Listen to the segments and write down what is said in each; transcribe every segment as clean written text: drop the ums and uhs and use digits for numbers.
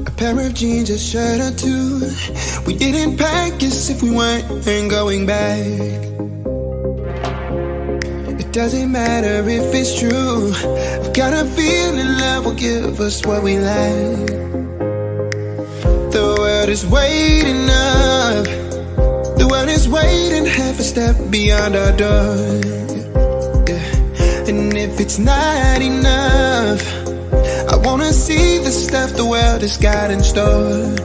A pair of jeans, a shirt or two. We didn't pack as if we weren't going back. It doesn't matter if it's true. I've got a feeling love will give us what we like. The world is waiting up. The world is waiting half a step beyond our door. Yeah. And if it's not enough, I wanna see the stuff the world has got in store.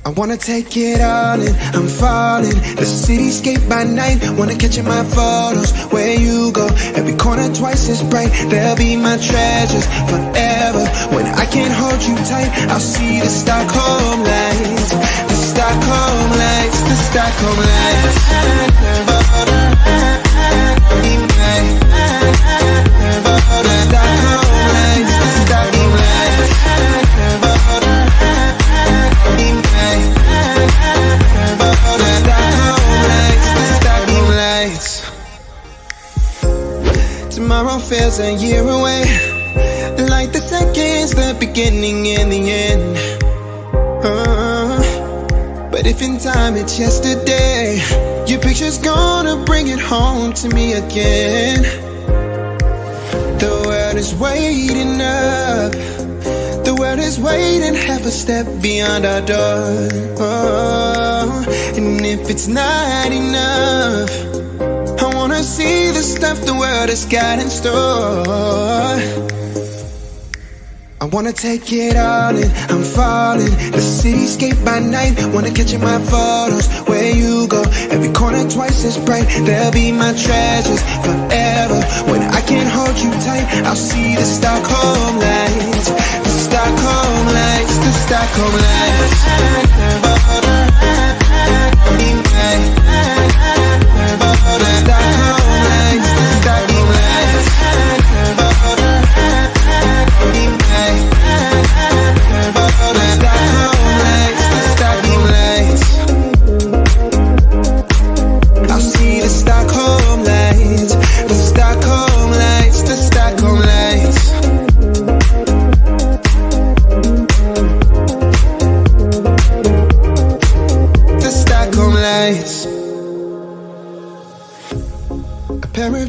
I wanna take it all in, I'm falling. The cityscape by night, wanna catch in my photos. Where you go, every corner twice as bright. They'll be my treasures forever. When I can't hold you tight, I'll see the Stockholm lights. The Stockholm lights, the Stockholm lights. Tomorrow feels a year away, like the seconds, the beginning and the end. But if in time it's yesterday, your picture's gonna bring it home to me again. The world is waiting up. The world is waiting half a step beyond our door. And if it's not enough, I wanna see the stuff the world has got in store. I wanna take it all in, I'm falling. The cityscape by night, wanna catch in my photos. Where you go, every corner twice as bright. They'll be my treasures forever. When I can't hold you tight, I'll see the Stockholm lights. The Stockholm lights, the Stockholm lights.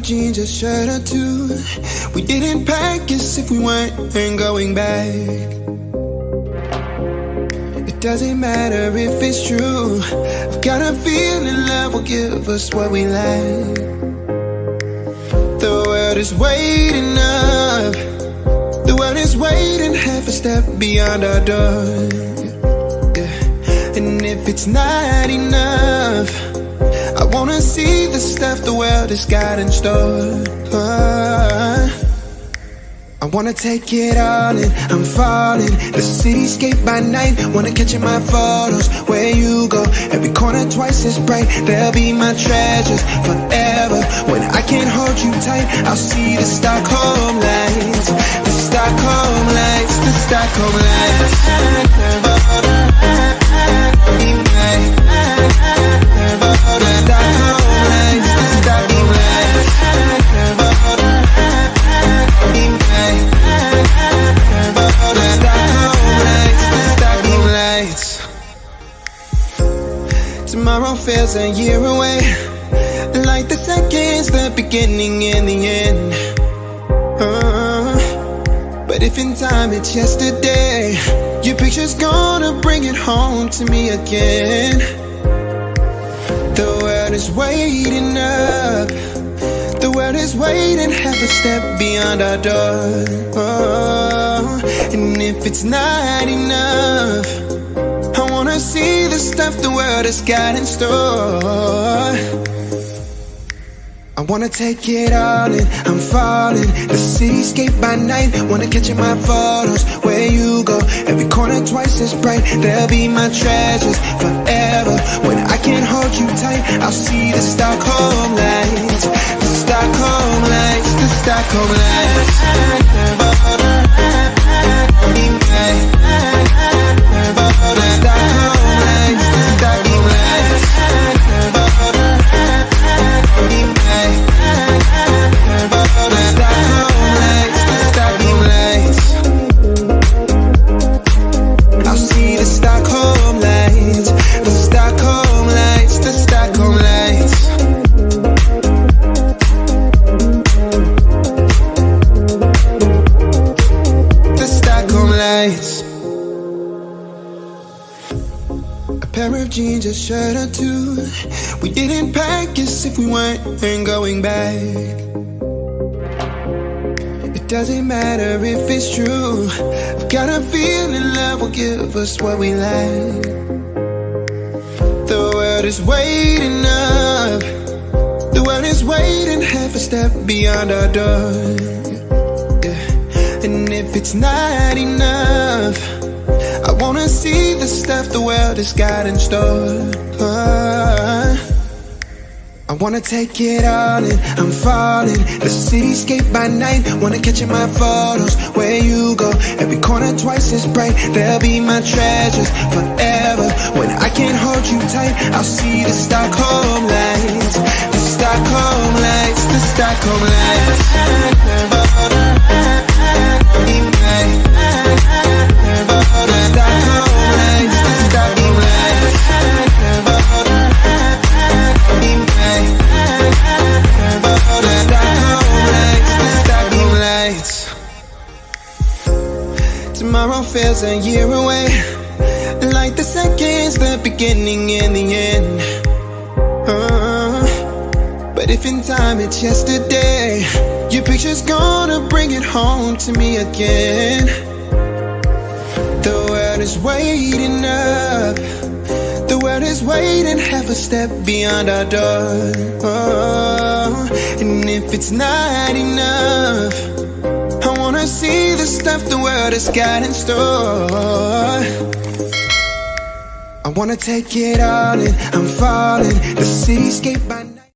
Jeans, a shirt or two. We didn't pack as if we weren't going back. It doesn't matter if it's true. I've got a feeling love will give us what we like. The world is waiting up. The world is waiting half a step beyond our door. Yeah. And if it's not enough, I wanna see the stuff the world has got in store. I wanna take it all in, I'm falling. The cityscape by night, wanna catch in my photos. Where you go, every corner twice as bright. They'll be my treasures forever. When I can't hold you tight, I'll see the Stockholm lights. The Stockholm lights, the Stockholm lights. Tomorrow feels a year away, like the seconds, the beginning and the end. But if in time it's yesterday, your picture's gonna bring it home to me again. The world is waiting up. The world is waiting half a step beyond our door. And if it's not enough, I wanna see the stuff the world has got in store. I wanna take it all in, I'm falling. The cityscape by night, wanna catch in my photos. Where you go, every corner twice as bright. They'll be my treasures forever. When I can't hold you tight, I'll see the Stockholm lights. The Stockholm lights, the Stockholm lights. jeans, a shirt or two. We didn't pack as if we weren't going back. It doesn't matter if it's true. I've got a feeling love will give us what we like. The world is waiting up. The world is waiting half a step beyond our door. Yeah. And if it's not enough, I wanna see the stuff the world has got in store. I wanna take it all in, I'm falling. The cityscape by night, wanna catch in my photos. Where you go, every corner twice as bright. They'll be my treasures forever. When I can't hold you tight, I'll see the Stockholm lights. The Stockholm lights, the Stockholm lights. Tomorrow feels a year away, like the seconds, the beginning and the end. But if in time it's yesterday, your picture's gonna bring it home to me again. The world is waiting up. The world is waiting half a step beyond our door. And if it's not enough, I wanna see the stuff the world has got in store. I wanna take it all in, I'm falling. The cityscape by